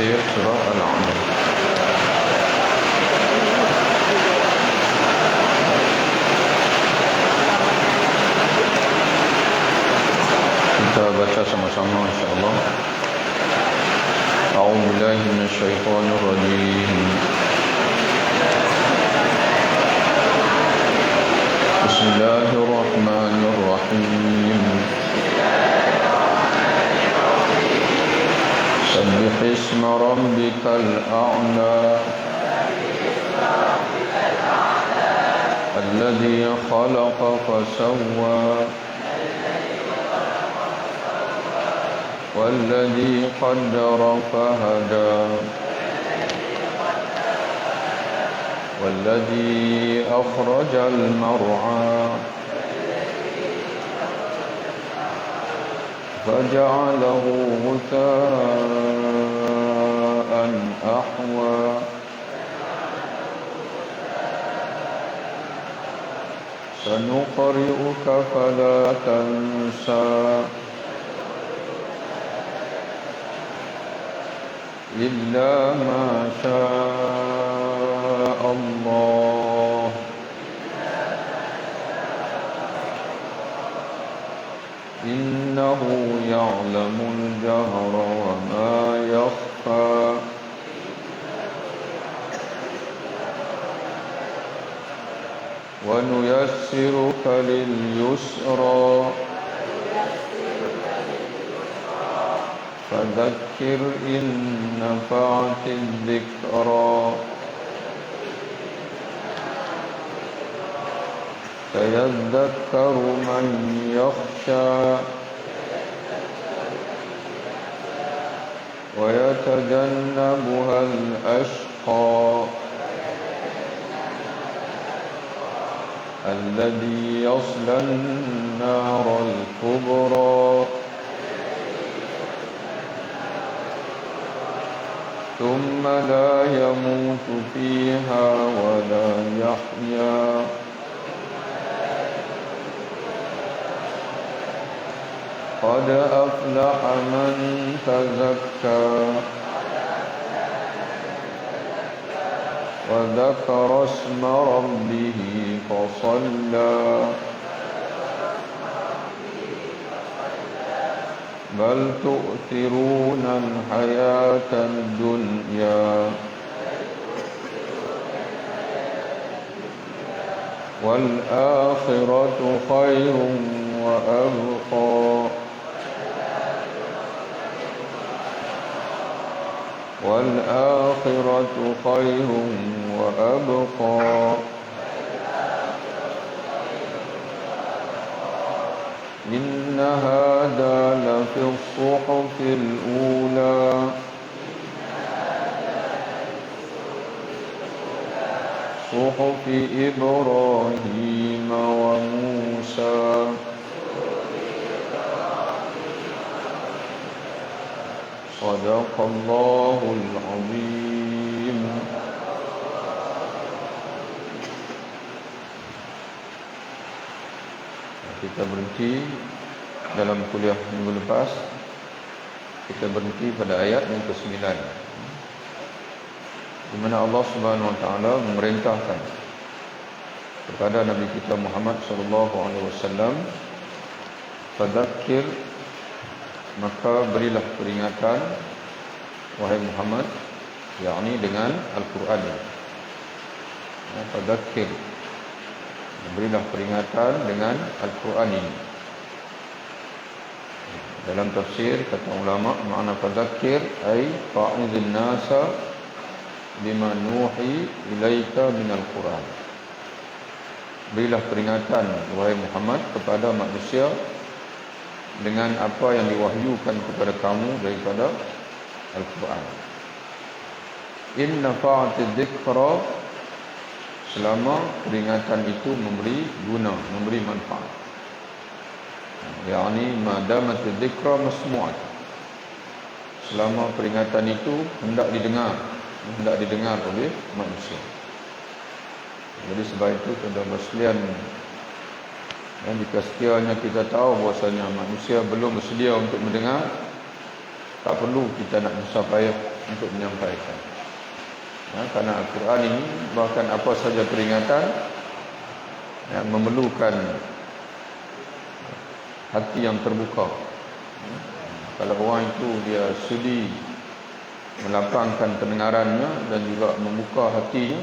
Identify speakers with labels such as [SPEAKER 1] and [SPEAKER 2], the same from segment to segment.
[SPEAKER 1] tafsir surah Al-A'la. Kita baca sama-sama insya-Allah. A'udzu billahi minasyaitonir rajim. Bismillahirrahmanirrahim. Sabbih isma rabbikal a'la. Alladhi khalaqa fasawwa. والذي قدر فهدى والذي أخرج المرعى فجعله غثاء أحوى سنقرئك فلا تنسى إلا ما شاء الله إنه يعلم الجهر وما يخفى ونيسرك لليسرى فذكر إن نفعت الذكرى سيذكر من يخشى ويتجنبها الأشقى الذي يصلى النار الكبرى ثم لا يموت فيها ولا يحيا قد أفلح من تزكى وذكر اسم ربه فصلى بل تؤثرون الحياة الدنيا والآخرة خير وأبقى والآخرة خير وأبقى إن هذا لفي الصحف الأولى صحف إبراهيم وموسى صدق الله العظيم. Kita berhenti dalam kuliah minggu lepas. Kita berhenti pada ayat yang ke-9, di mana Allah Subhanahu wa taala memerintahkan kepada Nabi kita Muhammad sallallahu alaihi wasallam, fadzakir, maka berilah peringatan wahai Muhammad, yakni dengan Al-Quran. Fadzakir, berilah peringatan dengan Al-Quran ini. Dalam tafsir kata ulama, makna fadzakir ay fa'idhin nasa bima nuhi ilaika minal Quran. Berilah peringatan wahai Muhammad kepada manusia dengan apa yang diwahyukan kepada kamu daripada Al-Quran. In nafa'ati dzikra, selama peringatan itu memberi guna, memberi manfaat. Yani madamat dzikra masmu'at, selama peringatan itu hendak didengar oleh manusia. Jadi sebab itu saudara sekalian, dan jika sekiranya kita tahu bahwasanya manusia belum bersedia untuk mendengar, tak perlu kita nak susah payah untuk menyampaikan. Karena Al-Quran ini bahkan apa saja peringatan yang memerlukan hati yang terbuka. Kalau orang itu dia sudi melapangkan pendengarannya dan juga membuka hatinya,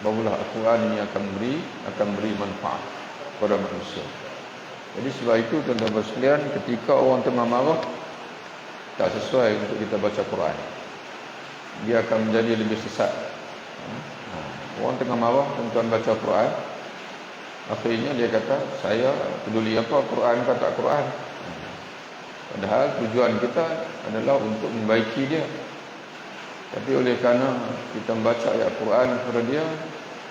[SPEAKER 1] barulah Al-Quran ini akan beri manfaat kepada manusia. Jadi sebab itu tuan-tuan sekalian, ketika orang tengah marah, tak sesuai untuk kita baca Quran. Dia akan menjadi lebih sesat. Orang tengah marah, tuan-tuan baca Quran, akhirnya dia kata, saya peduli apa Quran kata Quran. Padahal tujuan kita adalah untuk membaiki dia. Tapi oleh kerana kita membaca ayat Quran kepada dia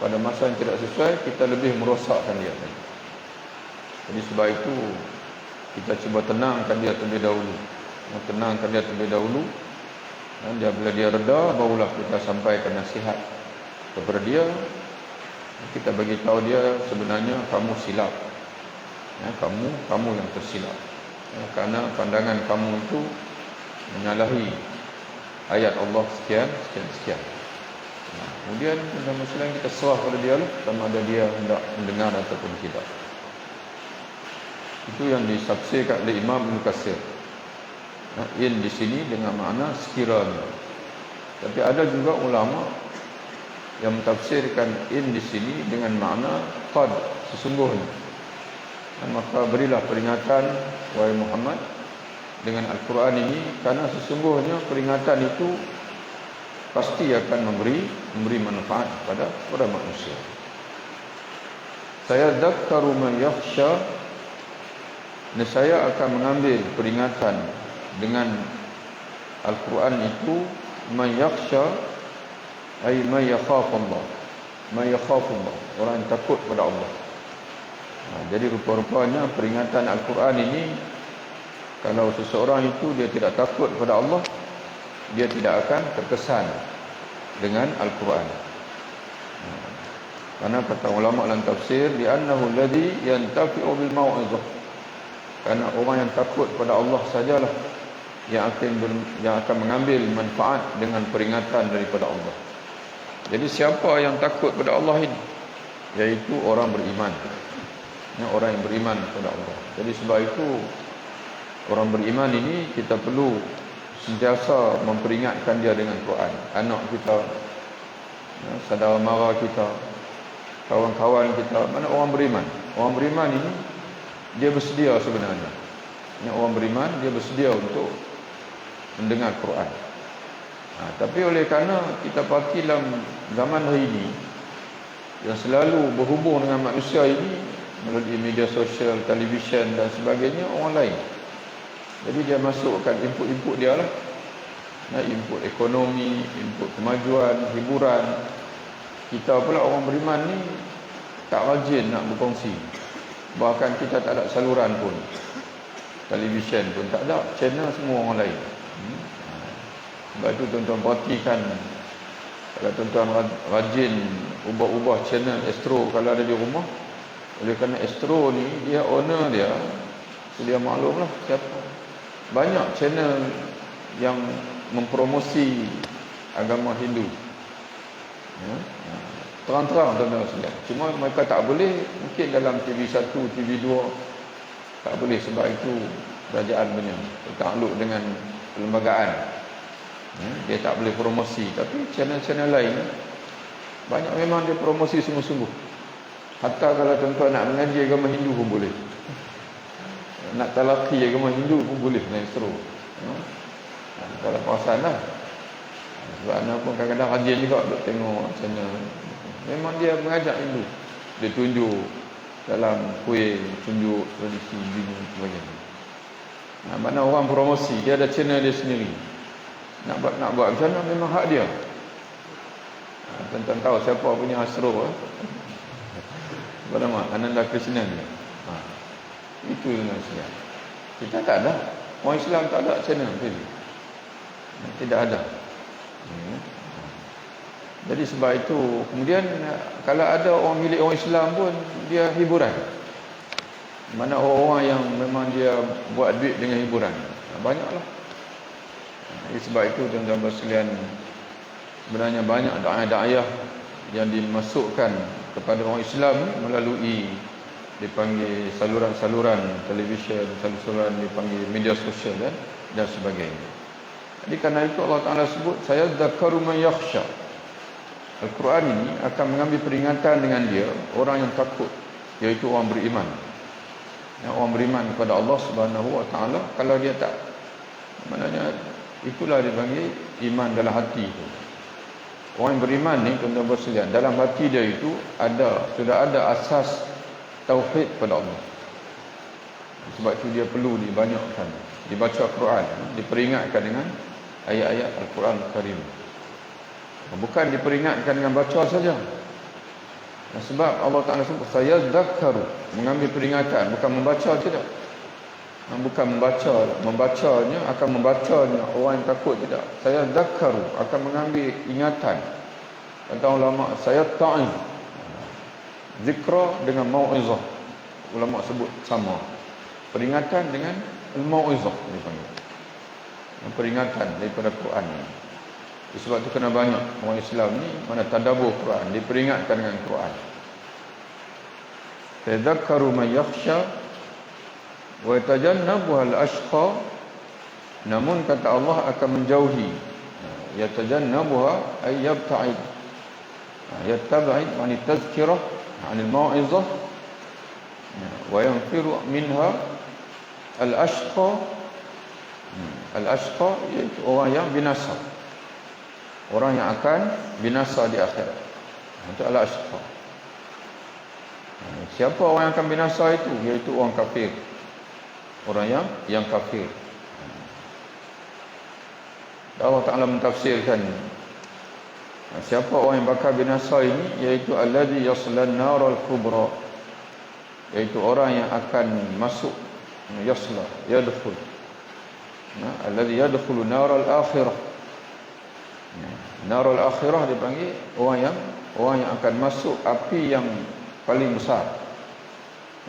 [SPEAKER 1] pada masa yang tidak sesuai, kita lebih merosakkan dia. Jadi sebab itu kita cuba tenangkan dia terlebih dahulu. Dan bila dia reda, barulah kita sampaikan nasihat kepada dia. Kita bagi tahu dia sebenarnya kamu silap. Kamu yang tersilap. Karena pandangan kamu itu menyalahi ayat Allah sekian. Kemudian dalam kita serah pada dia lah, sama ada dia hendak mendengar ataupun tidak. Itu yang ditafsirkan oleh Imam Ibn Katsir. In di sini dengan makna sekiranya. Tapi ada juga ulama yang mentafsirkan in di sini dengan makna qad, sesungguhnya. Maka berilah peringatan wahai Muhammad dengan Al-Quran ini, karena sesungguhnya peringatan itu pasti akan memberi manfaat kepada manusia. Saya dzakkaru man yakhsha, saya akan mengambil peringatan dengan Al-Quran itu, man yakhsha ay man yakhafullah, orang yang takut kepada Allah. Jadi rupa-rupanya peringatan Al-Quran ini, kalau seseorang itu dia tidak takut kepada Allah, dia tidak akan terkesan dengan Al-Quran. Karena kata ulama dalam tafsir, li'annahu alladhi yantafi'u bil mau'izah, karena orang yang takut kepada Allah sajalah yang akan mengambil manfaat dengan peringatan daripada Allah. Jadi siapa yang takut kepada Allah ini? Yaitu orang beriman. Orang yang beriman kepada Allah. Jadi sebab itu orang beriman ini kita perlu sentiasa memperingatkan dia dengan Quran. Anak kita, saudara mara kita, kawan-kawan kita, mana orang beriman. Orang beriman ini dia bersedia sebenarnya. Orang beriman dia bersedia untuk mendengar Quran. Tapi oleh kerana kita parti dalam zaman hari ini yang selalu berhubung dengan manusia ini melalui media sosial, televisyen dan sebagainya, orang lain. Jadi dia masukkan input dia lah. Input ekonomi, input kemajuan, hiburan. Kita pula orang beriman ni tak rajin nak berkongsi. Bahkan kita tak ada saluran pun. Televisyen pun tak ada, channel semua orang lain. Sebab itu tuan-tuan perhatikan, kalau tuan-tuan rajin ubah-ubah channel Astro kalau ada di rumah. Oleh kerana Astro ni dia owner dia, dia maklum lah siapa. Banyak channel yang mempromosi agama Hindu. Terang-terang tuan-tuan sekalian. Cuma mereka tak boleh, mungkin dalam TV1, TV2 tak boleh, sebab itu kerajaan punya takluk dengan perlembagaan. Dia tak boleh promosi. Tapi channel-channel lain banyak memang dia promosi sungguh-sungguh. Hatta kalau tuan-tuan nak mengaji agama Hindu pun boleh. Nak talaki agama Hindu pun boleh naik Astro. Kalau perasan lah. Sebab anak pun kadang-kadang rajin juga duk tengok channel. Memang dia mengajak Hindu. Dia tunjuk dalam kuih, tunjuk tradisi bini sebagainya. Mana orang promosi, dia ada channel dia sendiri. Nak buat macam mana memang hak dia. Tuan-tuan tahu siapa punya Astro bernama Ananda Krishnan. Itu yang Islam. Kita tak ada. Orang Islam tak ada channel TV. Tidak ada. Jadi sebab itu, kemudian kalau ada orang milik orang Islam pun, dia hiburan. Mana orang yang memang dia buat duit dengan hiburan. Banyaklah. Sebab itu tuan-tuan sekalian, sebenarnya banyak da'ayah yang dimasukkan kepada orang Islam melalui dipanggil saluran-saluran televisyen, saluran dipanggil media sosial dan sebagainya. Jadi kerana itu Allah Ta'ala sebut, saya dzakaru man yakhsha. Al-Quran ini akan mengambil peringatan dengan dia orang yang takut, iaitu orang beriman. Yang orang beriman kepada Allah Subhanahu Wa Ta'ala, kalau dia tak, maknanya itulah dipanggil iman dalam hati itu. Orang yang beriman ni tuan-tuan sekalian, dalam hati dia itu sudah ada asas tauhid kepada Allah. Sebab itu dia perlu dibanyakkan, dibaca Al-Quran, diperingatkan dengan ayat-ayat Al-Quran Al-Karim. Bukan diperingatkan dengan baca saja. Sebab Allah Ta'ala sebut, saya dzakaru, mengambil peringatan, bukan membaca tidak. Bukan membacanya akan membacanya orang yang takut tidak. Saya dzakaru, akan mengambil ingatan. Kata ulama, saya ta'iz. Zikra dengan mau'izah, ulama sebut sama. Peringatan dengan al-mau'izah dipanggil. Peringatan daripada Quran ni. Sebab tu kena banyak orang Islam ni mana tadabbur Quran, diperingatkan dengan Quran. Tadzakkaru man yakhsha wa yatajannabuha al-ashqa. Namun kata Allah akan menjauhi. Yatajannabuha ay yabta'id. Yattaba'id ma'ani tazkirah 'anil mau'izah wa yanfiru minha al-ashqa. Al-ashqa iaitu orang yang binasa. Orang yang akan binasa di akhirat. Itu al-ashqa. Siapa orang yang akan binasa itu? Iaitu orang kafir. Orang yang kafir. Allah Ta'ala mentafsirkan, siapa orang yang bakal binasa ini? Iaitu alladhi yaslan naral kubra. Iaitu orang yang akan masuk, yasla, yadkhul. Alladhi yadkhulu naral akhirah. Narul akhirah dipanggil orang yang akan masuk api yang paling besar,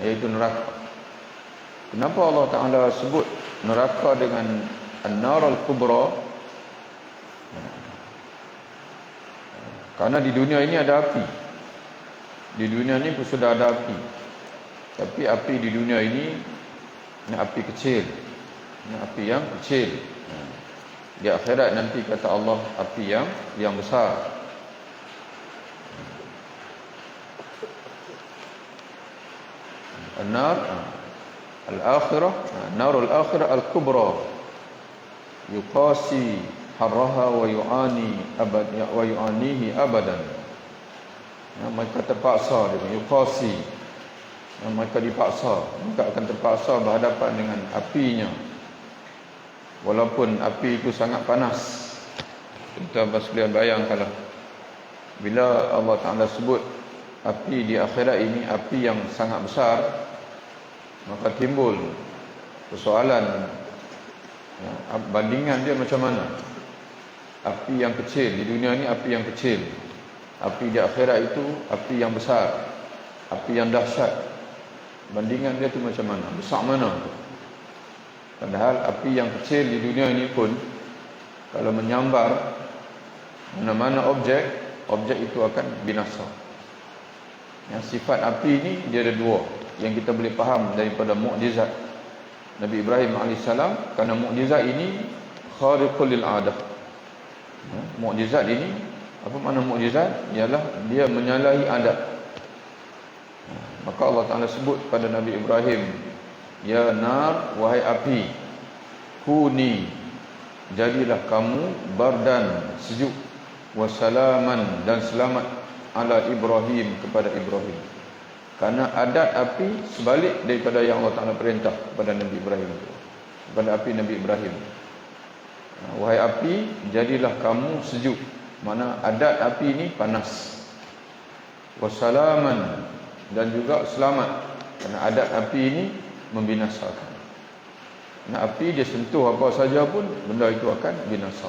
[SPEAKER 1] iaitu neraka. Kenapa Allah Ta'ala sebut neraka dengan an-narul kubra? Karena di dunia ini ada api. Di dunia ini pun sudah ada api. Tapi api di dunia ini api kecil. Api yang kecil. Di akhirat nanti kata Allah api yang besar. An-nar al-akhirah, narul akhirah al-kubra, yuqasi harraha wa yu'anihi abadan. Mereka terpaksa dengan yuqasi, mereka dipaksa, mereka akan terpaksa berhadapan dengan apinya. Walaupun api itu sangat panas. Kita sekalian bayangkanlah, bila Allah Ta'ala sebut api di akhirat ini api yang sangat besar, maka timbul persoalan, bandingan dia macam mana? Api yang kecil di dunia ini, api yang kecil. Api di akhirat itu api yang besar, api yang dahsyat. Bandingan dia tu macam mana? Besar mana? Padahal api yang kecil di dunia ini pun kalau menyambar mana-mana objek itu akan binasa. Yang sifat api ini dia ada dua yang kita boleh faham daripada mukjizat Nabi Ibrahim AS. Kerana mukjizat ini khariqul lil adah. Mukjizat ini, apa makna mukjizat? Ialah dia menyalahi adat. Maka Allah Ta'ala sebut pada Nabi Ibrahim, ya nar, wahai api, kuni, jadilah kamu bardan, sejuk, wasalaman, dan selamat, ala Ibrahim, kepada Ibrahim. Karena adat api sebalik daripada yang Allah Ta'ala perintah kepada Nabi Ibrahim, kepada api Nabi Ibrahim. Wahai api, jadilah kamu sejuk. Mana adat api ini panas. Wasalaman, dan juga selamat. Karena adat api ini membinasakan. Nah, api dia sentuh apa saja pun benda itu akan binasa.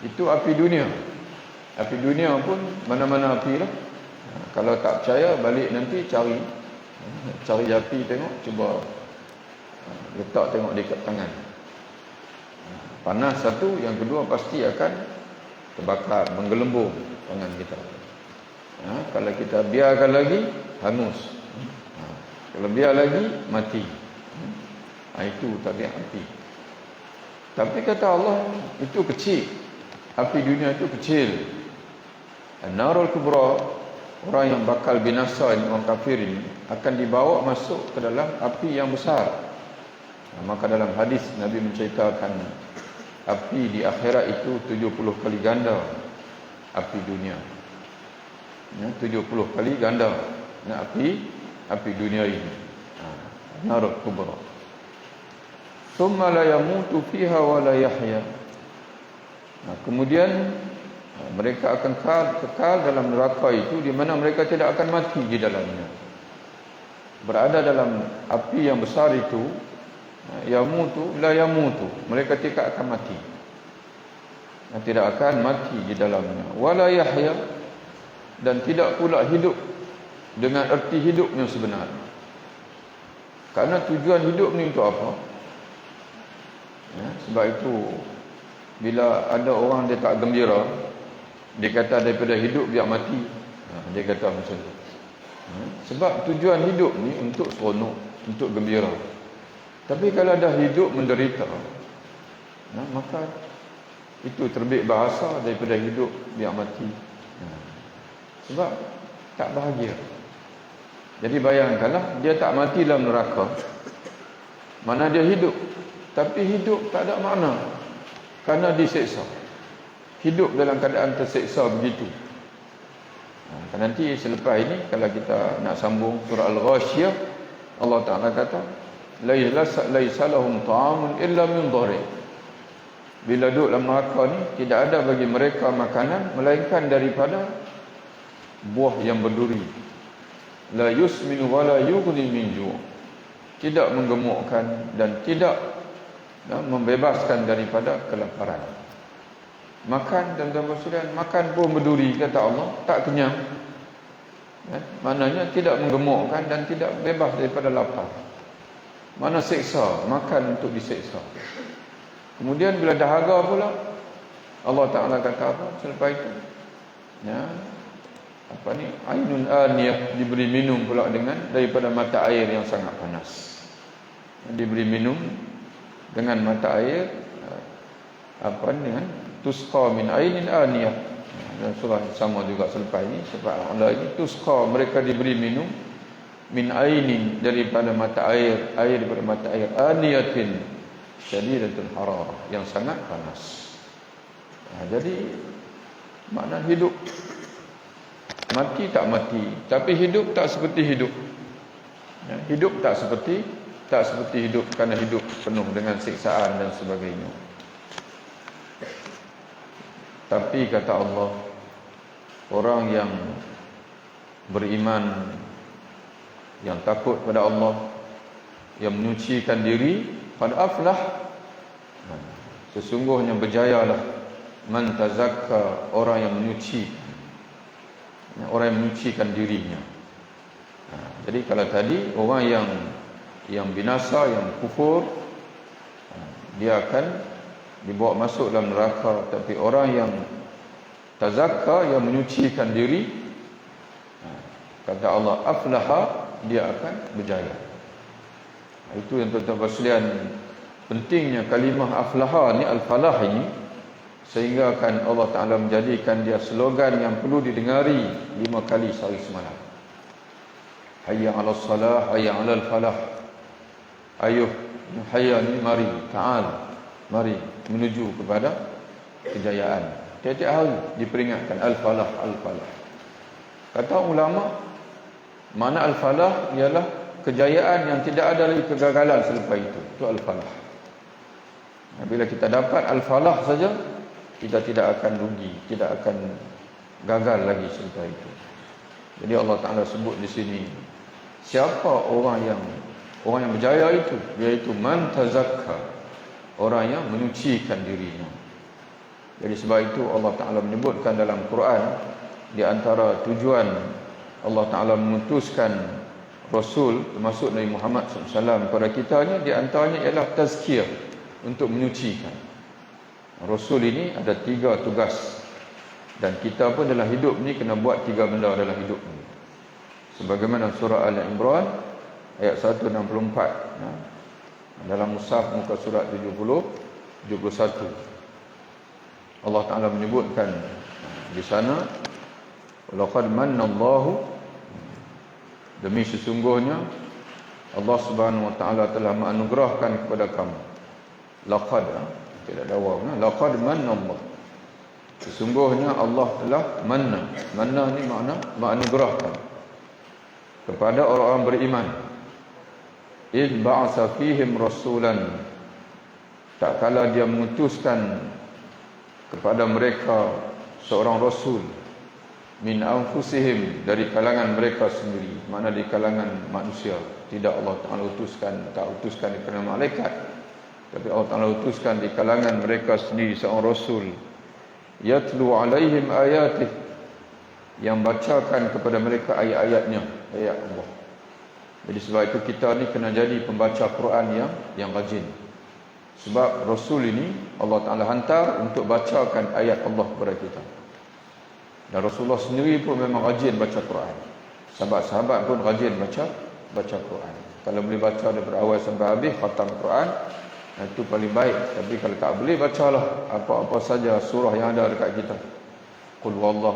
[SPEAKER 1] Itu api dunia. Api dunia pun mana-mana api lah. Kalau tak percaya, balik nanti cari api, tengok, cuba letak tengok dekat tangan. Panas satu, yang kedua pasti akan terbakar, menggelembung tangan kita. Kalau kita biarkan lagi, hangus. Kalau biar lagi, mati. Itu tabiat api. Tapi kata Allah, itu kecil. Api dunia itu kecil. An-narul kubra, orang yang bakal binasa ini, orang kafir ini, akan dibawa masuk ke dalam api yang besar. Maka dalam hadis Nabi menceritakan api di akhirat itu 70 kali ganda api dunia. 70 kali ganda api dunia ini. Narul kubra. Thumma la yamutu fiha wa la yahya. Kemudian mereka akan kekal dalam neraka itu, di mana mereka tidak akan mati di dalamnya. Berada dalam api yang besar itu, yamutu la yamutu, mereka tidak akan mati. Tidak akan mati di dalamnya. Wala yahya, dan tidak pula hidup dengan erti hidup yang sebenar. Karena tujuan hidup ni untuk apa? Sebab itu bila ada orang dia tak gembira, dia kata daripada hidup biar mati. Dia kata macam tu. Sebab tujuan hidup ni untuk seronok, untuk gembira. Tapi kalau dah hidup menderita, maka itu terbit bahasa daripada hidup biar mati. Sebab tak bahagia. Jadi bayangkanlah, dia tak mati dalam neraka, mana dia hidup, tapi hidup tak ada makna kerana diseksa. Hidup dalam keadaan terseksa begitu. Nanti selepas ini kalau kita nak sambung surah Al-Ghasyiyah, Allah Ta'ala kata laisa lahum ta'amun illa min dhari. Bila duduk dalam neraka ni, tidak ada bagi mereka makanan melainkan daripada buah yang berduri. La yusminu wa la yughni min ju'. Tidak menggemukkan dan tidak membebaskan daripada kelaparan. Makan dan tuan-tuan, makan pun berduri, kata Allah, tak kenyang. Maknanya tidak menggemukkan dan tidak bebas daripada lapar. Mana seksa, makan untuk diseksa. Kemudian bila dahaga pula, Allah Ta'ala kata apa selepas itu? Ainun aniyah, diberi minum pula dengan daripada mata air yang sangat panas. Diberi minum dengan mata air dengan tusqa min ainin aniyah. Dan surah sama juga selepas ini, sebab Allah ini tusqa, mereka diberi minum min ainin, daripada mata air daripada mata air, aniyatin syadidatul hararah, yang sangat panas. Jadi makna hidup, mati tak mati, tapi hidup tak seperti hidup. Hidup tak seperti hidup, kerana hidup penuh dengan siksaan dan sebagainya. Tapi kata Allah, orang yang beriman, yang takut pada Allah, yang menyucikan diri, qad aflah, sesungguhnya berjayalah, man tazakka, orang yang menyucikan dirinya. Jadi kalau tadi orang yang binasa, yang kufur, dia akan dibawa masuk dalam neraka. Tapi orang yang tazakka, yang menyucikan diri, kata Allah, aflaha, dia akan berjaya. Itu yang tuan-tuan sekalian, pentingnya kalimah aflaha ni, al-falah ini, sehingga akan Allah Ta'ala menjadikan dia slogan yang perlu didengari 5 kali sehari semalam. Hayya 'alas salah, hayya 'alal falah. Ayuh, hayya ni, mari, ta'al, mari menuju kepada kejayaan. Tiap-tiap hari diperingatkan al-falah, al-falah. Kata ulama, makna al-falah ialah kejayaan yang tidak ada lagi kegagalan selepas itu. Itu al-falah. Bila kita dapat al-falah saja, kita tidak akan rugi, tidak akan gagal lagi selepas itu. Jadi Allah Ta'ala sebut di sini, siapa orang yang berjaya itu, iaitu man tazakka, orang yang menyucikan dirinya. Jadi sebab itu Allah Ta'ala menyebutkan dalam Quran, di antara tujuan Allah Ta'ala mengutuskan Rasul, termasuk Nabi Muhammad SAW kepada kita ni, di antaranya ialah tazkiyah, untuk menyucikan. Rasul ini ada 3 tugas, dan kita pun dalam hidup ni kena buat 3 benda dalam hidup ni. Sebagaimana surah Al-Imran ayat 164, dalam mushaf muka surat 71 Allah Ta'ala menyebutkan di sana, laqad manallahu, demi sesungguhnya Allah Subhanahu wa Ta'ala telah menganugerahkan kepada kamu. Laqad, tidak ada waw, laqad manallahu, sesungguhnya Allah telah manna ni makna menganugerahkan kepada orang-orang beriman. Id ba'asa fihim rasulan, tak kala dia mengutuskan kepada mereka seorang rasul, min anfusihim, dari kalangan mereka sendiri, makna di kalangan manusia. Tidak Allah Ta'ala tak utuskan di kalangan malaikat, tapi Allah Ta'ala utuskan di kalangan mereka sendiri seorang rasul. Yatlu alaihim ayatih, yang bacakan kepada mereka ayat-ayatnya, ayat Allah. Jadi sebab itu kita ni kena jadi pembaca Quran yang rajin. Sebab Rasul ini Allah Ta'ala hantar untuk bacakan ayat Allah kepada kita. Dan Rasulullah sendiri pun memang rajin baca Quran. Sahabat-sahabat pun rajin baca Quran. Kalau boleh baca daripada awal sampai habis, khatam Quran, itu paling baik. Tapi kalau tak boleh, bacalah apa-apa saja surah yang ada dekat kita. Qul huwallah,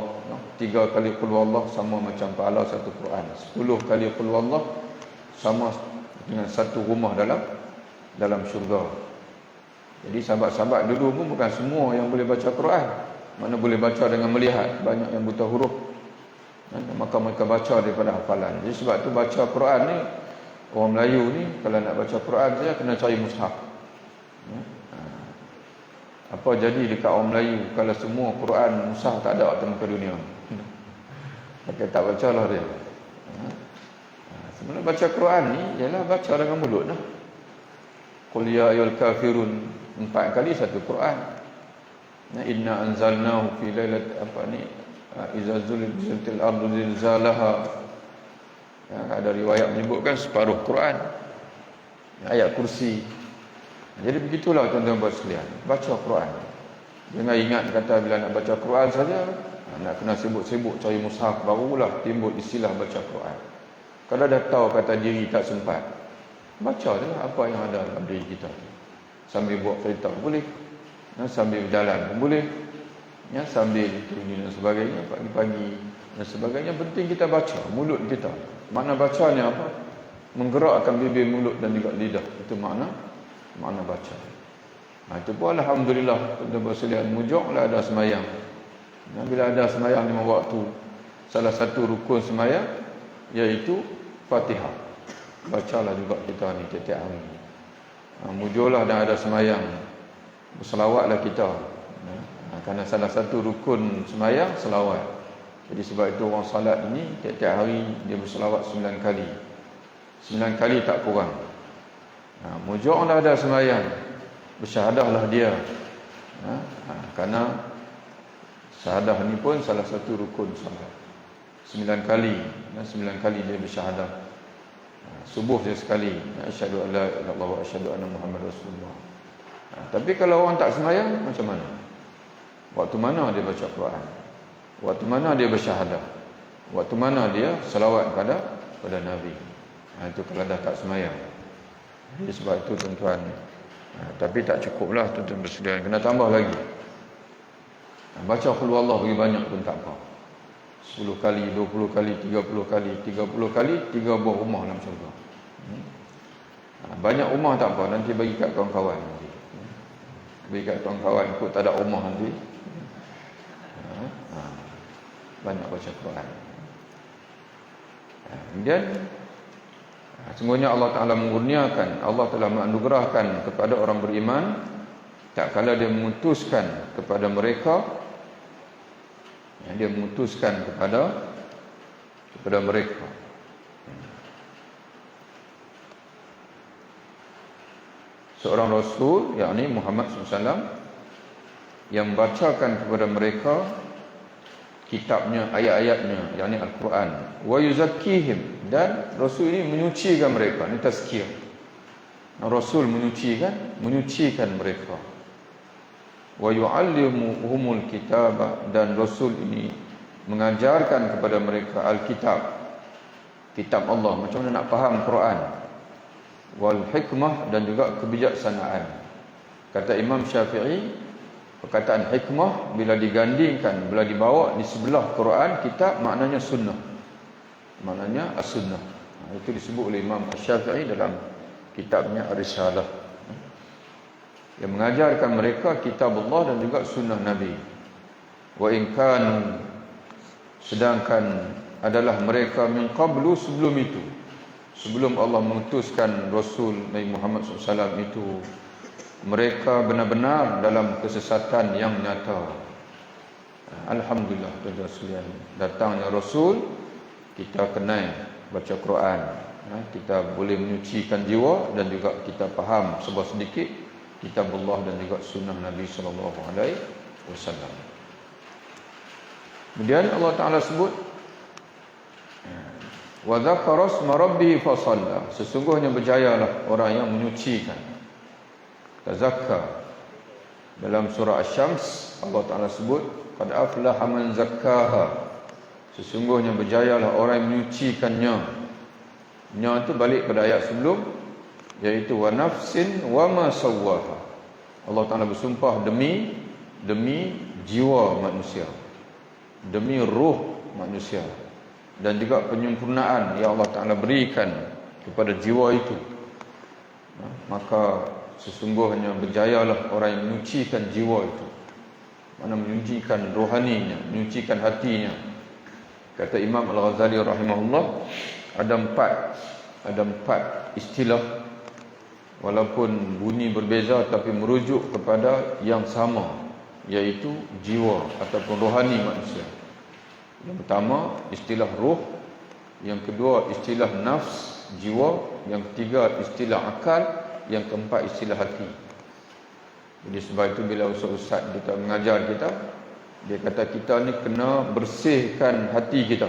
[SPEAKER 1] 3 kali Qul huwallah sama macam pahala satu Quran. 10 kali Qul huwallah sama dengan satu rumah dalam syurga. Jadi sahabat-sahabat dulu pun bukan semua yang boleh baca Quran. Mana boleh baca dengan melihat, banyak yang buta huruf, maka mereka baca daripada hafalan. Jadi sebab tu baca Quran ni, orang Melayu ni kalau nak baca Quran saya kena cari mushaf. Apa jadi dekat orang Melayu kalau semua Quran mushaf tak ada di muka dunia? Maka tak bacalah dia. Sebenarnya baca Quran ni ialah baca dengan mulut lah. Qul ya ayyuhal kafirun 4 kali satu Quran. Inna anzalnahu fi lailat iza zulzilatil ardu zilzalaha. Ada riwayat menyebutkan separuh Quran. Ayat kursi. Jadi begitulah tuan-tuan dan sekalian, baca Quran. Jangan ingat kata bila nak baca Quran saja, nak kena sibuk-sibuk cari mushaf, barulah timbul istilah baca Quran. Kalau dah tahu kata diri tak sempat, baca je apa yang ada dalam diri kita. Sambil buat kereta boleh, sambil berjalan pun boleh, sambil ini dan sebagainya, pagi-pagi dan sebagainya. Penting kita baca, mulut kita. Makna bacanya apa? Menggerakkan bibir, mulut dan juga lidah. Itu makna baca. Itu pun alhamdulillah, tuan-tuan sekalian, mujuklah ada semayang. Bila ada semayang 5 waktu, salah satu rukun semayang iaitu Fatihah. Bacalah juga kita ni tiap-tiap hari. Mujurlah dan ada semayang, berselawatlah kita. Kerana salah satu rukun semayang selawat. Jadi sebab itu orang salat ini tiap-tiap hari dia berselawat 9 kali. 9 kali tak kurang. Mujurlah ada semayang, bersyahadahlah dia. Kerana syahadah ni pun salah satu rukun salat. 9 kali, 9 kali dia bersyahadah. Subuh dia sekali, asyhadu an la ilaha illallah wa asyhadu anna Muhammad Rasulullah. Tapi kalau orang tak semayang, macam mana? Waktu mana dia baca Quran? Waktu mana dia bersyahadah? Waktu mana dia selawat pada Nabi? Itu kalau dah tak semayang. Jadi sebab itu tuan-tuan, tapi tak cukuplah tuan-tuan bersedia, kena tambah lagi. Baca qul huwallahu bagi banyak pun tak apa. 10 kali, 20 kali, 30 kali, 30 kali, 3 buah rumah dalam syurga. Banyak rumah tak apa, nanti bagi kat kawan-kawan nanti. Bagi kat kawan-kawan, ikut tak ada rumah nanti. Banyak baca Quran. Kemudian sungguhnya Allah Ta'ala mengurniakan, Allah telah menganugerahkan kepada orang beriman, tak kala dia mengutuskan kepada mereka, dia mengutuskan kepada mereka seorang Rasul, yakni Muhammad SAW, yang membacakan kepada mereka kitabnya, ayat-ayatnya, yakni Al-Quran. Wa yuzakkihim, dan Rasul ini menyucikan mereka. Ini tazkiyah. Rasul menyucikan mereka. wa yu'allimuhumul kitaba, dan Rasul ini mengajarkan kepada mereka Alkitab, kitab Allah, macam mana nak faham Quran, wal hikmah, dan juga kebijaksanaan. Kata Imam Syafi'i, perkataan hikmah bila digandingkan, bila dibawa di sebelah Quran, kitab, maknanya sunnah, maknanya as-sunnah. Itu disebut oleh Imam Syafi'i dalam kitabnya Ar-Risalah, yang mengajarkan mereka kitab Allah dan juga sunnah Nabi. Wa in kanu, sedangkan adalah mereka min qablu, sebelum itu, sebelum Allah mengutuskan Rasul Nabi Muhammad SAW itu, mereka benar-benar dalam kesesatan yang nyata. Alhamdulillah, tuan-tuan sekalian, datangnya Rasul, kita kena baca Quran, kita boleh menyucikan jiwa, dan juga kita faham sebab sedikit kitab Allah dan juga sunnah Nabi SAW. Kemudian Allah Ta'ala sebut, wa dzakara isma rabbih fa shalla, sesungguhnya berjayalah orang yang menyucikan. Tazakka, dalam surah Asy-Syams Allah Ta'ala sebut, qad aflaha man zakkaha, sesungguhnya berjayalah orang yang menyucikannya. Nya itu balik pada ayat sebelum, iaitu wa nafsin wa ma sawwaha. Allah Ta'ala bersumpah demi jiwa manusia, demi ruh manusia, dan juga penyempurnaan yang Allah Ta'ala berikan kepada jiwa itu. Maka sesungguhnya berjayalah orang yang menyucikan jiwa itu, mana menyucikan rohaninya, menyucikan hatinya. Kata Imam Al-Ghazali rahimahullah, ada empat istilah, walaupun bunyi berbeza tapi merujuk kepada yang sama, iaitu jiwa ataupun rohani manusia. Yang pertama istilah ruh, yang kedua istilah nafs, jiwa, yang ketiga istilah akal, yang keempat istilah hati. Jadi sebab itu bila ustaz kita mengajar kita, dia kata kita ni kena bersihkan hati kita.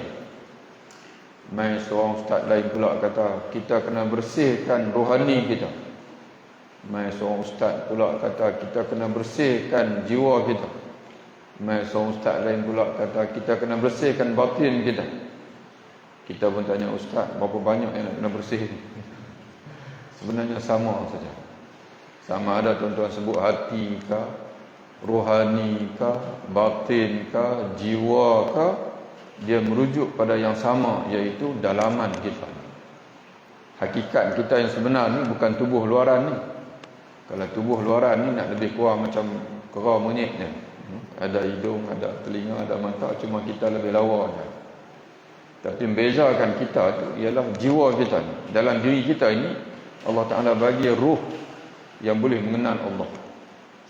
[SPEAKER 1] Mai seorang ustaz lain pula kata kita kena bersihkan rohani kita. Mai seorang ustaz pula kata kita kena bersihkan jiwa kita. Mai seorang ustaz lain pula kata kita kena bersihkan batin kita. Kita pun tanya ustaz, berapa banyak yang nak kena bersih? Sebenarnya sama saja. Sama ada tuan-tuan sebut hati ke, rohani ke, batin ke, jiwa ke, dia merujuk pada yang sama, iaitu dalaman kita. Hakikat kita yang sebenar ni bukan tubuh luaran ni. Kalau tubuh luaran ni nak lebih kurang macam kera monyet ni. Ada hidung, ada telinga, ada mata, cuma kita lebih lawa je. Tapi membezakan kita tu ialah jiwa kita ni. Dalam diri kita ini Allah Ta'ala bagi ruh yang boleh mengenal Allah.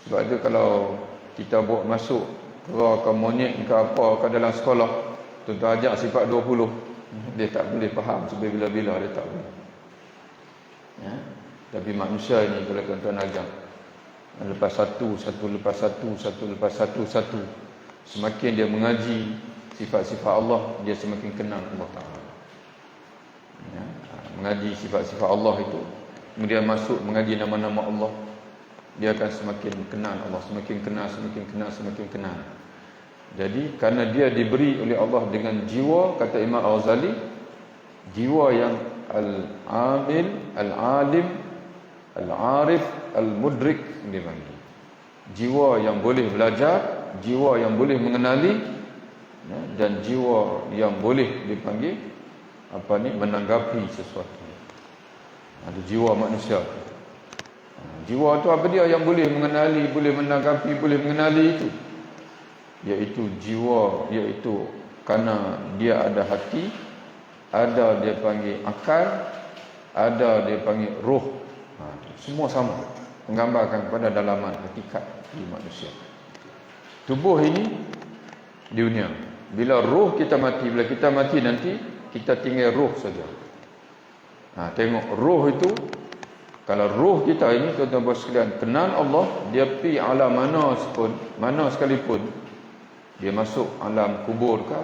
[SPEAKER 1] Sebab itu kalau kita buat masuk kera ke monyet ke apa ke dalam sekolah, tuan-tuan ajak sifat 20, dia tak boleh faham sampai bila-bila, dia tak boleh. Ya? Tapi manusia ini kalau tuan-tuan ajak lepas satu lepas satu, semakin dia mengaji sifat-sifat Allah, dia semakin kenal Allah Ta'ala. Ya? Mengaji sifat-sifat Allah itu, kemudian masuk mengaji nama-nama Allah, dia akan semakin kenal Allah, semakin kenal. Jadi kerana dia diberi oleh Allah dengan jiwa, kata Imam Al-Ghazali, jiwa yang al-amil, al-alim, al-arif, al-mudrik dipanggil. Jiwa yang boleh belajar, jiwa yang boleh mengenali, dan jiwa yang boleh dipanggil menanggapi sesuatu. Ada jiwa manusia. Jiwa tu apa dia? Yang boleh mengenali, boleh menanggapi, boleh mengenali itu, iaitu jiwa, iaitu kerana dia ada hati, ada dia panggil akal, ada dia panggil roh. Semua sama, menggambarkan kepada dalaman hakikat di manusia. Tubuh ini dunia. Bila roh kita mati, bila kita mati nanti kita tinggal roh saja. Tengok roh itu, kalau roh kita ini tuan-tuan sekalian kenal Allah, dia pergi alam mana sekalipun, dia masuk alam kubur ke,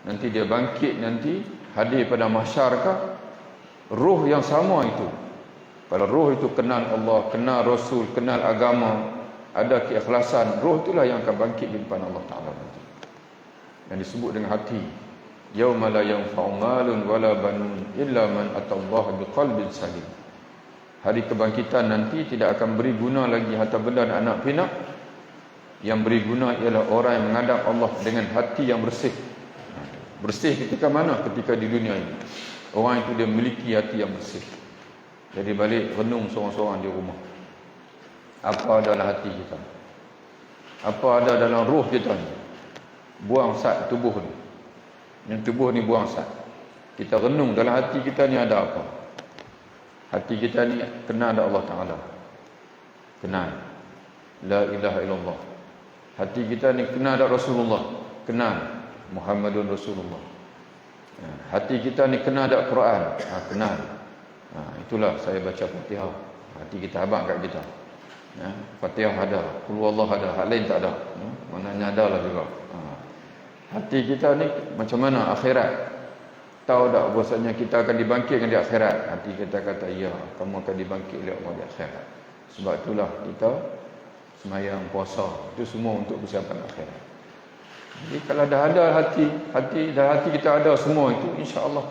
[SPEAKER 1] nanti dia bangkit, nanti hadir pada mahsyar ke, roh yang sama itu, kalau roh itu kenal Allah, kenal Rasul, kenal agama, ada keikhlasan, roh itulah yang akan bangkit di depan Allah Ta'ala nanti. Yang disebut dengan hati. Yauma la yanfa'u malun wala banun illa man atallaha biqalbin salim. Hari kebangkitan nanti tidak akan beri guna lagi harta benda dan anak pinak. Yang beri guna ialah orang yang menghadap Allah dengan hati yang bersih. Bersih ketika mana? Ketika di dunia ini. Orang itu dia memiliki hati yang bersih. Jadi balik renung seorang-seorang di rumah. Apa dalam hati kita? Apa ada dalam roh kita ni? Buang sat tubuh ni. Yang tubuh ni buang sat. Kita renung dalam hati kita ni ada apa? Hati kita ni kenal ada Allah Ta'ala. Kenal. La ilaha illallah. Hati kita ni kenal ada Rasulullah. Kenal. Muhammadun Rasulullah. Hati kita ni kenal ada Quran. Kenal. Itulah saya baca Fatihah. Hati kita abang kat kita. Fatihah ada, Qul huwallahu ada, hal lain tak ada. Maknanya ada lah juga. Hati kita ni macam mana akhirat? Tahu tak bahasanya kita akan dibangkitkan di akhirat? Hati kita kata ya, kamu akan dibangkit oleh Allah di akhirat. Sebab itulah kita semayang, puasa, itu semua untuk persiapan akhirat. Jadi kalau dah ada hati kita ada semua itu, insya-Allah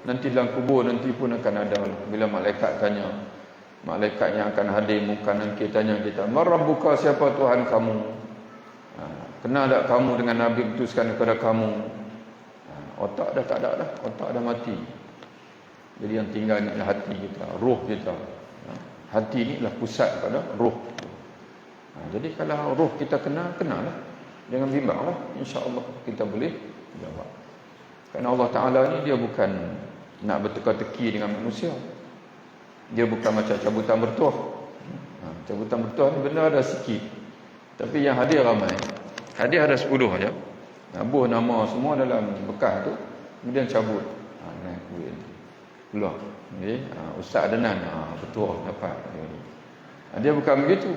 [SPEAKER 1] nanti dalam kubur nanti pun akan ada. Bila malaikat tanya, malaikat yang akan hadir muka nanti tanya kita, "Marabbuka, siapa Tuhan kamu?" Kenal tak kamu dengan Nabi putuskan kepada kamu? Otak dah tak ada dah, otak dah mati. Jadi yang tinggal ni adalah hati kita, roh kita. Hati ni adalah pusat pada roh. Jadi kalau roh kita kenal lah. Jangan bimbang lah, insya-Allah kita boleh jawab. Kerana Allah Ta'ala ni dia bukan nak berteka-teki dengan manusia. Dia bukan macam cabutan bertuah. Cabutan bertuah ni benda ada sikit. Tapi yang hadir ramai. Hadir ada 10 aja. Nabuh nama semua dalam bekas tu, kemudian cabut. Naik duit. Keluar. Okey, Ustaz Adnan bertuah dapat. Dia bukan begitu.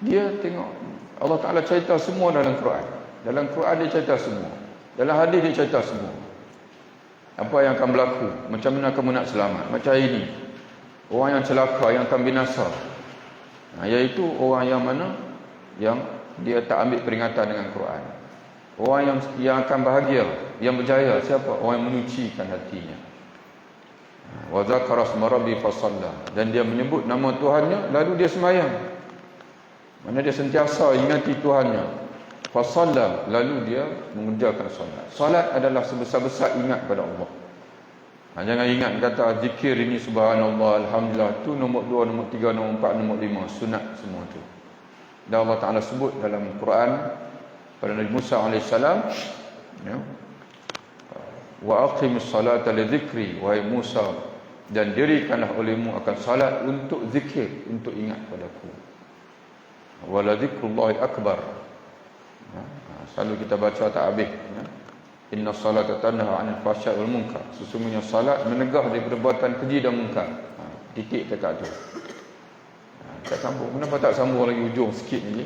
[SPEAKER 1] Dia tengok Allah Ta'ala cerita semua dalam Quran. Dalam Quran dia cerita semua. Dalam hadis dia cerita semua. Apa yang akan berlaku, macam mana kamu nak selamat. Macam ini, orang yang celaka, yang akan binasa, iaitu orang yang mana yang dia tak ambil peringatan dengan Quran. Orang yang akan bahagia, yang berjaya, siapa? Orang yang menyucikan hatinya. Wa zakara asma rabbi fa shalla, dan dia menyebut nama Tuhannya lalu dia sembahyang. Mana dia sentiasa ingati Tuhannya. Fa shalla, lalu dia mengerjakan solat. Solat adalah sebesar-besar ingat pada Allah. Jangan ingat kata zikir ini subhanallah, alhamdulillah, tu nombor 2, nombor 3, nombor 4, nombor 5, sunat semua tu. Dan Allah Ta'ala sebut dalam Quran pada Nabi Musa AS, ya, wa aqimis salata li dzikri, wahai Musa, dan dirikanlah olehmu akan salat untuk zikir, untuk ingat padaku. Wa la dzikrullahi akbar. Selalu kita baca tak habis, ya. Inna salata tanha 'anil fahsya'i wal munkar. Sesungguhnya salat menegah dari perbuatan keji dan munkar. Titik dekat tu. Tak sambung. Kenapa tak sambung lagi ujung sikit ni?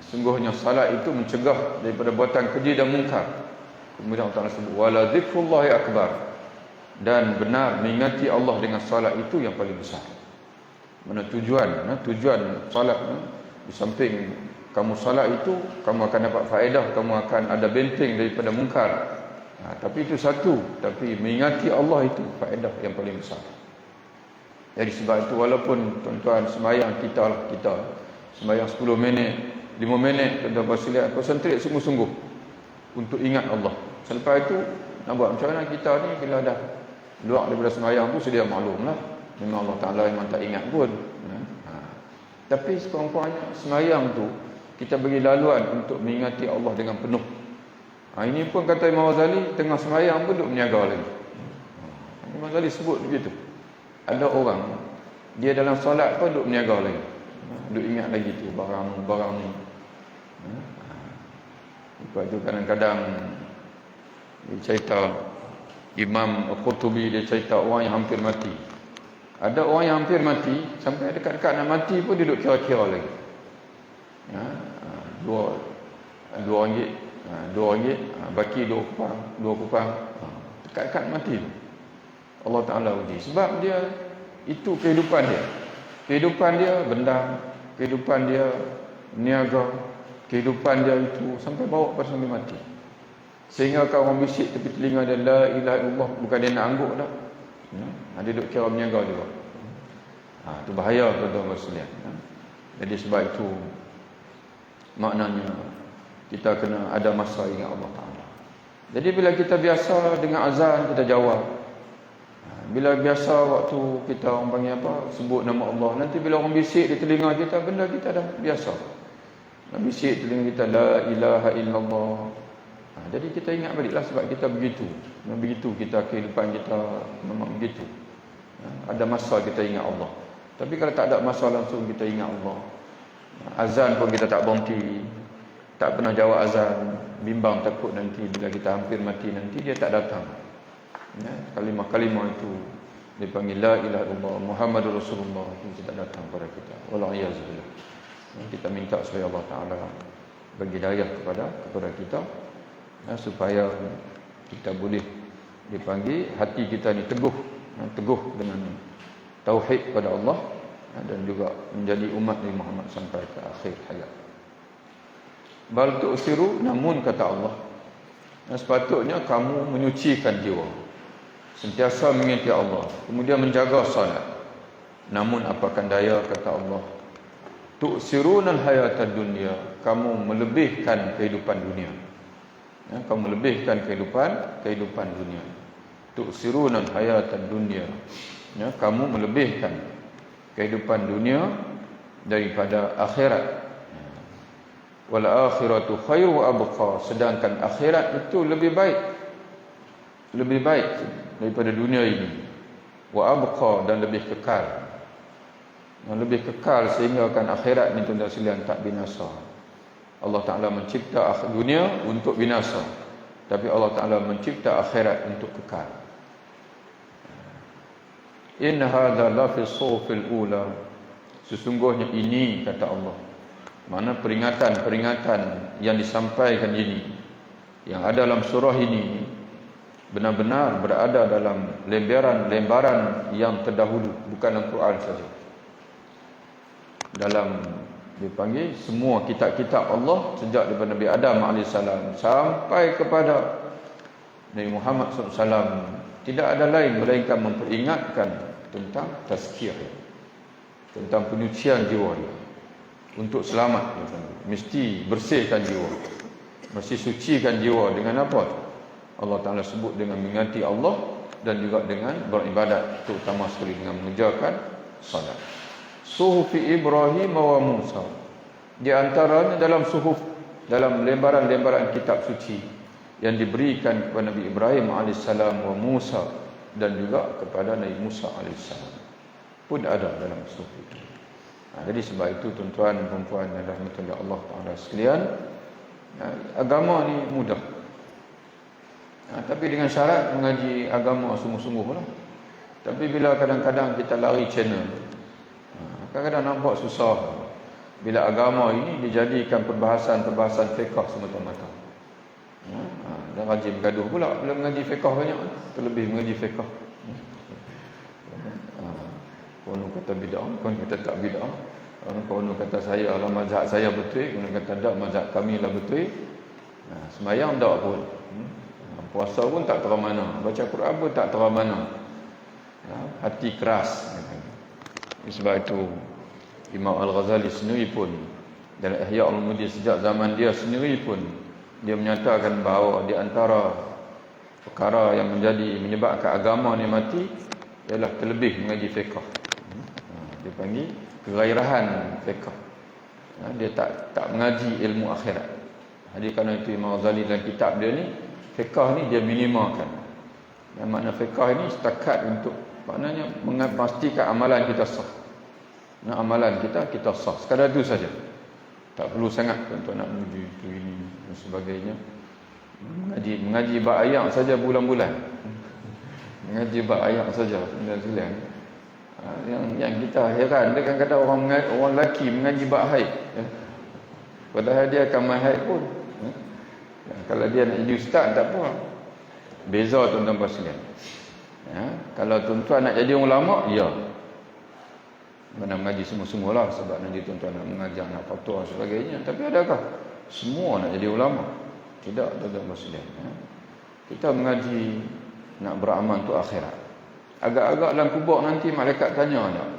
[SPEAKER 1] Sungguhnya salat itu mencegah daripada buatan keji dan munkar. Kemudian Allah sebut wala dzikrullahi akbar. Dan benar mengingati Allah dengan salat itu yang paling besar. Mana tujuan? Tujuan salat di samping kamu salat itu, kamu akan dapat faedah, kamu akan ada benteng daripada munkar. Tapi itu satu. Tapi mengingati Allah itu faedah yang paling besar. Jadi sebab itu walaupun tuan-tuan sembahyang kita sembahyang 10 minit, 5 minit, tuan-tuan bersilat, konsentrate sungguh-sungguh untuk ingat Allah. Selepas itu nak buat macam mana kita ni bila dah luar daripada sembahyang tu sedia maklum lah. Memang Allah Ta'ala memang tak ingat pun. Tapi sekurang-kurangnya sembahyang tu kita bagi laluan untuk mengingati Allah dengan penuh. Ini pun kata Imam Ghazali, tengah sembahyang pun duduk meniaga lagi. Imam Ghazali sebut begitu. Ada orang dia dalam solat pun duduk meniaga lagi. Duduk ingat lagi tu barang ni. Lepas tu kadang-kadang dia cerita Imam Al-Qurtubi, dia cerita orang yang hampir mati. Ada orang yang hampir mati, sampai dekat-dekat nak mati pun dia duduk kira-kira lagi. Dua ringgit, baki 2 kupang, dekat-dekat mati tu. Allah Ta'ala uji. Sebab dia, itu kehidupan dia. Kehidupan dia benda, kehidupan dia niaga, kehidupan dia itu sampai bawa pada sampai mati. Sehingga kalau orang bisik tepi telinga dia la ilaha illallah, bukan dia nak angguk dah. Dia duduk kira berniaga juga. Itu bahaya tuan-tuan sekalian. Jadi sebab itu maknanya kita kena ada masa ingat Allah Ta'ala. Jadi bila kita biasa dengan azan, kita jawab. Bila biasa waktu kita orang panggil apa, sebut nama Allah, nanti bila orang bisik di telinga kita, benda kita dah biasa. Nak bisik telinga kita la ilaha illallah. Jadi kita ingat baliklah sebab kita begitu. Begitu kita kehidupan kita memang begitu. Ada masa kita ingat Allah. Tapi kalau tak ada masa langsung kita ingat Allah. Azan pun kita tak berhenti. Tak pernah jawab azan. Bimbang takut nanti bila kita hampir mati nanti dia tak datang. Kalimah-kalimah itu dipanggil la ilaha illallah Muhammadur Rasulullah itu tak datang pada kita. Wallahiyazubillah. Kita minta supaya Allah Ta'ala bagi hidayah kepada kita, supaya kita boleh dipanggil hati kita ni teguh dengan tauhid pada Allah, dan juga menjadi umat Nabi Muhammad sampai ke akhir hayat. Bal tu'siru, namun kata Allah, sepatutnya kamu menyucikan jiwa, sentiasa mengingati Allah, kemudian menjaga salat. Namun apakan daya, kata Allah, tu'sirunal hayatad dunya, kamu melebihkan kehidupan dunia. Kamu melebihkan kehidupan dunia. Tu'sirunal hayatad dunya, kamu melebihkan kehidupan dunia daripada akhirat. Wal akhiratu khairu wa abqa, sedangkan akhirat itu lebih baik daripada dunia ini. Wa abqa, dan lebih kekal. Lebih kekal sehingga kan akhirat ni tuan-tuan sekalian tak binasa. Allah Ta'ala mencipta dunia untuk binasa, tapi Allah Ta'ala mencipta akhirat untuk kekal. In hadha la fi sufil ula, sesungguhnya ini, kata Allah, mana peringatan yang disampaikan ini, yang ada dalam surah ini, benar-benar berada dalam lembaran yang terdahulu, bukan Al-Quran saja. Dalam dipanggil semua kitab-kitab Allah sejak daripada Nabi Adam AS sampai kepada Nabi Muhammad SAW, tidak ada lain melainkan memperingatkan tentang tazkiyah, tentang penyucian jiwa dia. Untuk selamat, mesti bersihkan jiwa, mesti sucikan jiwa dengan apa? Allah Ta'ala sebut dengan mengingati Allah dan juga dengan beribadat, terutama sekali dengan mengerjakan salat. Suhufi Ibrahim wa Musa, di antaranya dalam suhuf, dalam lembaran-lembaran kitab suci yang diberikan kepada Nabi Ibrahim AS wa Musa, dan juga kepada Nabi Musa AS pun ada dalam suhuf itu. Jadi sebab itu tuan-tuan dan puan-puan yang rahmatullah Allah Ta'ala sekalian, agama ni mudah, tapi dengan syarat mengaji agama sungguh-sungguh lah. Tapi bila kadang-kadang kita lari channel, kadang-kadang nampak susah bila agama ini dijadikan perbahasan fiqh semata-mata. Dan rajin bergaduh pula bila mengaji fiqh banyak, terlebih mengaji fiqh. Kono kata bid'ah, kono kata tak bid'ah. Kono kata saya lah mazhab saya betul, kono kata tak, mazhab kami lah betul. Sembahyang tak pun. Puasa pun tak tahu mana, baca Quran pun tak tahu mana. Hati keras. Sebab itu Imam Al-Ghazali sendiri pun dalam Ihya Ulumuddin sejak zaman dia sendiri pun dia menyatakan bahawa di antara perkara yang menyebabkan agama ni mati ialah terlebih mengaji fiqh. Dia panggil kegairahan fiqh. Dia tak mengaji ilmu akhirat. Jadi kerana itu Imam Ghazali dalam kitab dia ni, fiqh ni dia minimalkan. Yang makna fiqh ni setakat untuk, maknanya memastikan amalan kita sah. Amalan kita sah. Sekadar itu saja. Tak perlu sangat untuk nak menuju itu ini dan sebagainya. Mengaji bab ayat saja bulan-bulan. Mengaji bab ayat saja dan sekalian. Yang kita heran, kadang-kadang orang lelaki mengaji bab haid, padahal dia akan main haid pun. Kalau dia nak jadi ustaz tak apa. Beza tuan-tuan sekalian. Kalau tuan-tuan nak jadi ulama, ya. Mana mengaji semua-semualah sebab nanti tuan-tuan nak mengajar, nak fatwa dan sebagainya. Tapi adakah semua nak jadi ulama? Tidak, tuan-tuan muslim. Kita mengaji nak beramal untuk akhirat. Agak-agak dalam kubur nanti malaikat tanya tak,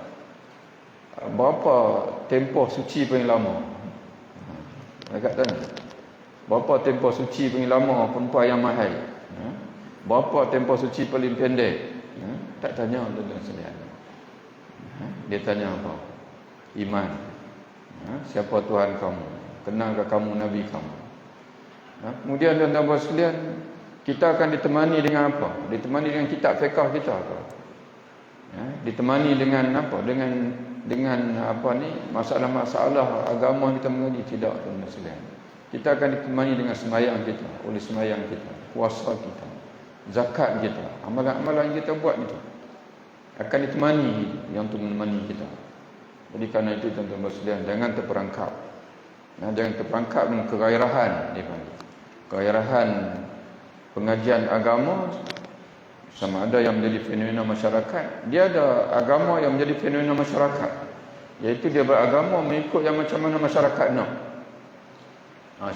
[SPEAKER 1] berapa tempoh suci paling lama? Malaikat tanya, berapa tempoh suci paling lama perempuan yang mahal? Berapa tempoh suci paling pendek? Tak tanya, tuan-tuan sekalian. Dia tanya apa? Iman. Siapa Tuhan kamu? Kenalkah kamu Nabi kamu? Kemudian tuan-tuan sekalian, kita akan ditemani dengan apa? Ditemani dengan kitab fiqh kita apa? Ditemani dengan apa? Dengan apa ni? Masalah-masalah agama kita mengaji? Tidak, tuan-tuan sekalian. Kita akan ditemani dengan sembahyang kita, oleh sembahyang kita, puasa kita, zakat kita, amalan-amalan yang kita buat itu akan ditemani yang untuk menemani kita. Jadi kerana itu tuan-tuan sekalian, jangan terperangkap. Jangan terperangkap dengan kegairahan, dipanggil kegairahan pengajian agama. Sama ada yang menjadi fenomena masyarakat, dia ada agama yang menjadi fenomena masyarakat, iaitu dia beragama mengikut yang macam mana masyarakat nak.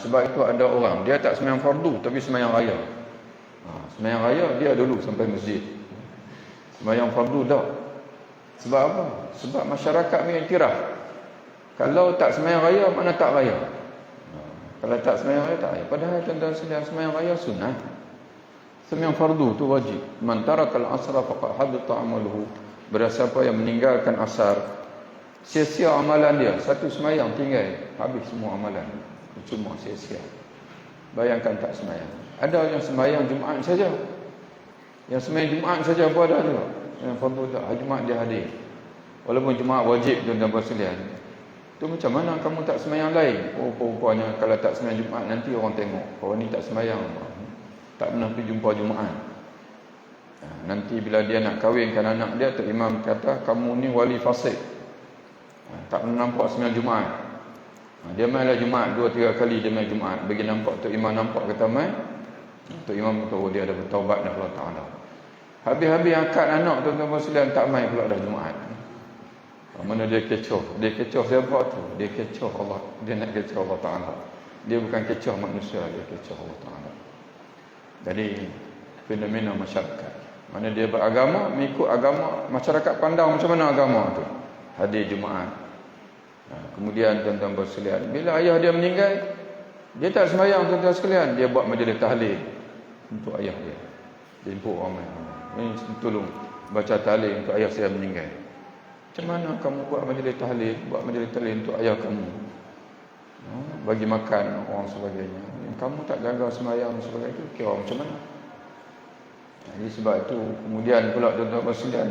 [SPEAKER 1] Sebab itu ada orang dia tak sembahyang fardu tapi sembahyang raya. Sembahyang raya dia dulu sampai masjid. Sembahyang fardu tak. Sebab apa? Sebab masyarakat mengiktiraf, kalau tak sembahyang raya mana tak raya. Kalau tak sembahyang raya tak raya. Padahal tuan-tuan sekalian, sembahyang raya sunnah. Sembahyang fardu tu wajib. Man tarakal asra faqad habita amaluhu. Berapa yang meninggalkan asar, sia-sia amalan dia. Satu sembahyang tinggal, habis semua amalan. Cuma sia-sia. Bayangkan tak sembahyang. Ada yang sembahyang Jumaat saja. Yang sembahyang Jumaat saja pun ada juga. Yang fardu tak, Jumaat dia hadir. Walaupun Jumaat wajib tuan-tuan sekalian. Tu macam mana kamu tak sembahyang lain? Rupanya kalau tak sembahyang Jumaat nanti orang tengok, orang ni tak sembahyang, tak pernah pergi jumpa Jumaat. Nanti bila dia nak kahwinkan anak dia, Tok Imam kata kamu ni wali fasik, tak pernah nampak sembahyang Jumaat. Dia mainlah Jumaat 2-3 kali, dia main Jumaat, bagi nampak Tok Imam nampak kata main. Tok Imam kata dia ada bertaubat dah Allah Ta'ala. Habis-habis akad anak tuan-tuan sekalian tak main pula dah Jumaat. Mana dia kecoh? Dia kecoh siapa tu? Dia kecoh Allah. Dia nak kecoh Allah Ta'ala. Dia bukan kecoh manusia, dia kecoh Allah Ta'ala. Jadi fenomena masyarakat, mana dia beragama mengikut agama masyarakat pandang macam mana agama tu. Hadir Jumaat. Kemudian tuan-tuan sekalian, bila ayah dia meninggal, dia tak sembahyang tuan-tuan sekalian, dia buat majlis tahlil untuk ayah dia. Dia jemput ramai. Ini tolong baca tahlil untuk ayah saya meninggal. Macam mana kamu buat majlis tahlil, buat majlis tahlil untuk ayah kamu, bagi makan orang sebagainya, kamu tak jaga sembahyang sebagainya, itu kira macam mana? Jadi sebab itu kemudian pula tuan-tuan sekalian,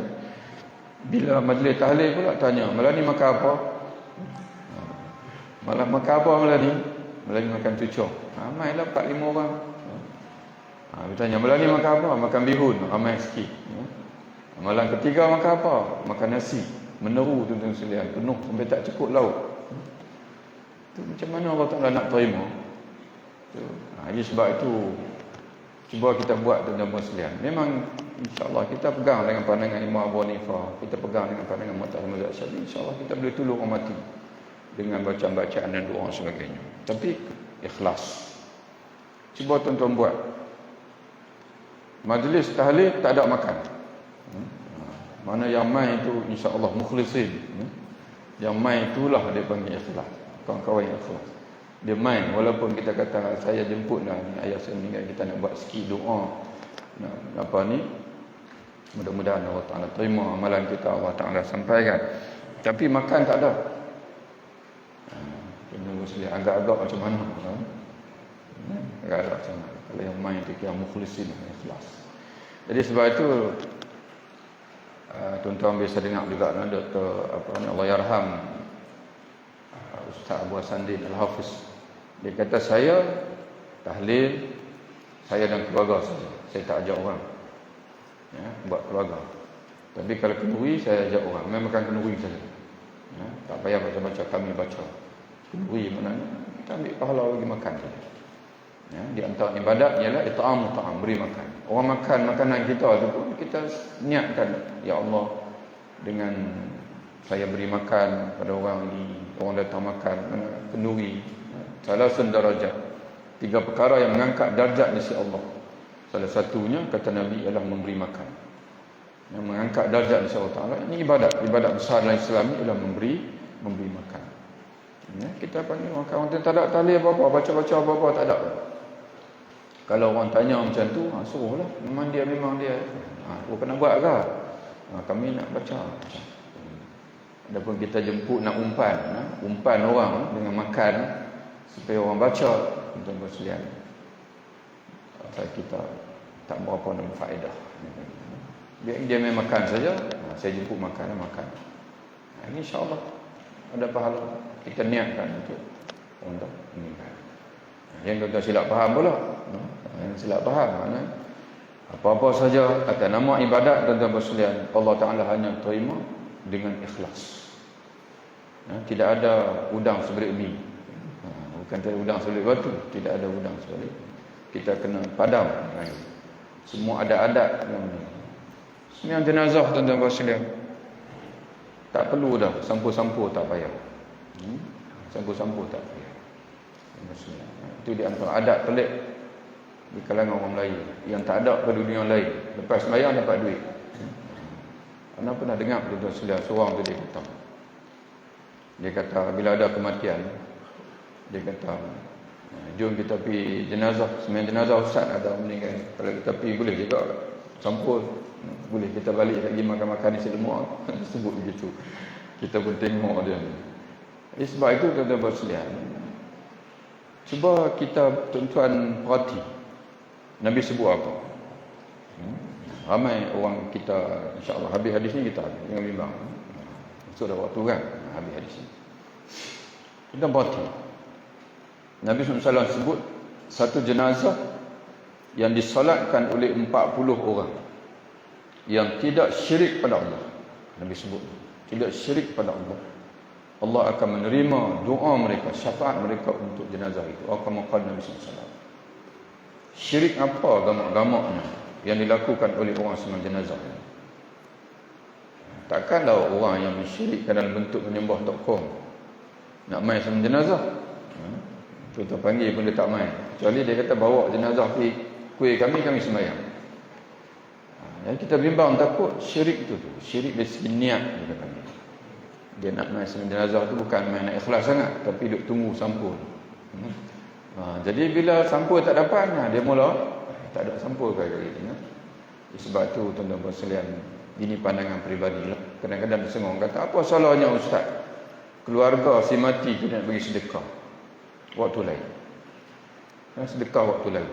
[SPEAKER 1] bila majlis tahlil pula tanya, malam ni makan apa? Malam makan apa malam ni? Malam ni makan cucuk. Ramailah 4-5 orang. Dia tanya, malam ni makan apa? Makan bihun. Ramai sikit. Malam ketiga makan apa? Makan nasi. Meneru tuan-tuan sekalian, penuh sampai tak cukup lauk. Itu macam mana Allah Ta'ala nak terima? Jadi sebab itu cuba kita buat tuan-tuan sekalian. Memang insya-Allah kita pegang dengan pandangan Imam Abu Hanifah, kita pegang dengan pandangan Mazhab Syafi'i, insya-Allah kita boleh tolong orang mati dengan bacaan-bacaan dan doa dan sebagainya. Tapi ikhlas. Cuba tuan-tuan buat majlis tahlil tak ada makan. Mana yang main itu insya-Allah mukhlisin. Yang main itulah dia panggil ikhlas. Kawan-kawan yang ikhlas. Dia main walaupun kita kata saya jemputlah ayah saya meninggal, kita nak buat sikit doa. Nak apa ni? Mudah-mudahan Allah Ta'ala terima amalan kita, Allah Ta'ala sampaikan. Tapi makan tak ada. Agak-agak macam mana? Agak-agak macam mana? Kalau yang main itu kira mukhlisin, ikhlas. Jadi sebab itu tuan-tuan bisa dengar juga Dr. Allah Yarham Ustaz Abu Hasanuddin Al-Hafiz. Dia kata saya tahlil saya dan keluarga saja. Saya tak ajak orang. Buat keluarga. Tapi kalau kenduri saya ajak orang. Memang makan kenduri saja. Tak payah baca-baca, kami baca. Kenduri mana kita ambil pahala bagi makan saja. Di antara ibadat ialah it'am ta'am, beri makan. Orang makan makanan kita tu pun kita niatkan, ya Allah, dengan saya beri makan pada orang ini, orang datang makan, kenduri. Salasun darajat. 3 perkara yang mengangkat darjat di sisi Allah. Salah satunya kata Nabi ialah memberi makan. Yang mengangkat darjat di sisi Allah Taala. Ini ibadat besar dalam Islam ialah memberi makan. Ya, kita panggil makan orang tak ada tali apa-apa, baca-baca apa-apa tak ada. Kalau orang tanya macam tu, suruhlah. Memang dia. Kena buat ke? Kami nak baca. Adapun kita jemput nak umpan orang dengan makan supaya orang baca, tuan-tuan sekalian, kita tak berapa nak faedah. Biar dia main makan saja, saya jemput makan. Ini insya-Allah ada pahala. Kita niatkan untuk meninggal. Yang tuan-tuan silap faham pula. Yang silap faham maknanya apa-apa saja atas nama ibadat, tuan-tuan sekalian, Allah Taala hanya terima dengan ikhlas. Tidak ada udang sebelit mi. Bukan tidak udang sebelit batu, tidak ada udang sebelit. Kita kena padam. Semua ada adat yang ni. Sembilan jenazah, tuan-tuan sekalian, tak perlu dah sampo-sampo, tak payah. Sampo-sampo tak payah. Itu di antara adat pelik di kalangan orang Melayu yang tak ada pada dunia lain. Lepas sembahyang dapat duit. Anda pernah dengar tuan-tuan sekalian, seorang tu dia kata bila ada kematian, dia kata jom kita pergi jenazah, sembahyang jenazah ustaz ada meninggal. Kalau kita pergi boleh juga campur, boleh kita balik lagi makan-makan di semua. Sebut begitu. Kita pun tengok dia. Sebab itu tuan-tuan sekalian, cuba kita tuan-tuan perhati Nabi sebut apa. Ramai orang kita insya-Allah habis hadis ni kita dengan bimbang. Sudah waktu kan habis hadis ni. Kita perhati. Nabi SAW sebut satu jenazah yang disolatkan oleh 40 orang yang tidak syirik pada Allah. Nabi sebut tidak syirik pada Allah. Allah akan menerima doa mereka, syafaat mereka untuk jenazah itu. Kama qala Nabi SAW. Syirik apa gamak-gamaknya yang dilakukan oleh orang sembang jenazah? Takkanlah orang yang mensyirikkan dalam bentuk menyembah tokoh nak main sembang jenazah. Kita panggil pun dia tak main. Kecuali dia kata bawa jenazah pergi kuih kami sembahyang. Yang kita bimbang takut syirik tu. Syirik dari segi niat dia kata. Dia nak main sembang jenazah tu bukan main nak ikhlas sangat, tapi duk tunggu sampul. Jadi bila sampul tak dapat, dia mula tak ada sampul kali ini. Sebab tu tuan-tuan sekalian, ini pandangan peribadi lah. Kadang-kadang disengong kata, apa salahnya ustaz? Keluarga si mati kena bagi sedekah waktu lain. Sedekah waktu lain.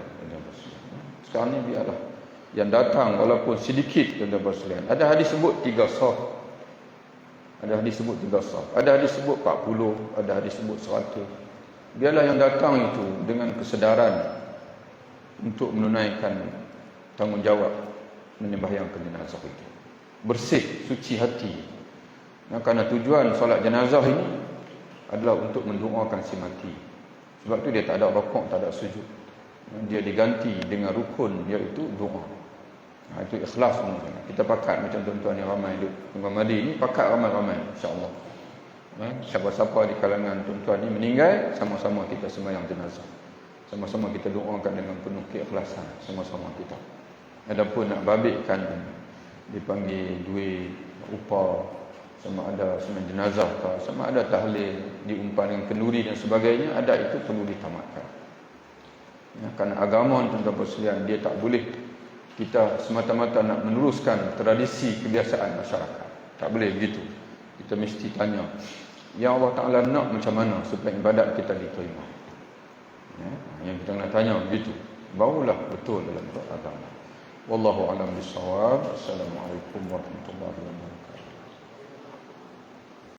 [SPEAKER 1] Sekarang ni biarlah yang datang walaupun sedikit, tuan-tuan sekalian. Ada hadis sebut 3 sah. Ada hadis sebut 3 sah. Ada hadis sebut 40, ada hadis sebut 100. Biarlah yang datang itu dengan kesedaran untuk menunaikan tanggungjawab menyembahyangkan jenazah itu. Bersih, suci hati. Kerana tujuan solat jenazah ini adalah untuk mendoakan si mati. Sebab tu dia tak ada rukuk, tak ada sujud. Dia diganti dengan rukun, iaitu doa. Itu ikhlas. Kita pakat macam tuan-tuan yang ramai duduk Tunggal Madi ni, pakat ramai-ramai insya-Allah. Siapa-siapa di kalangan tuan-tuan ni meninggal, sama-sama kita sembahyang jenazah. Sama-sama kita doakan dengan penuh keikhlasan, sama-sama kita. Adapun nak babitkan, dipanggil duit, upah, sama ada sembahyang jenazah ke, sama ada tahlil, diumpan dengan kenduri dan sebagainya, ada itu perlu ditamatkan. Kerana agama tuan-tuan sekalian, dia tak boleh kita semata-mata nak meneruskan tradisi kebiasaan masyarakat. Tak boleh begitu. Kita mesti tanya, yang Allah Ta'ala nak macam mana supaya ibadat kita diterima. Yang kita nak tanya begitu, barulah betul dalam agama. Wallahu a'lam bishawab. Assalamualaikum warahmatullahi wabarakatuh.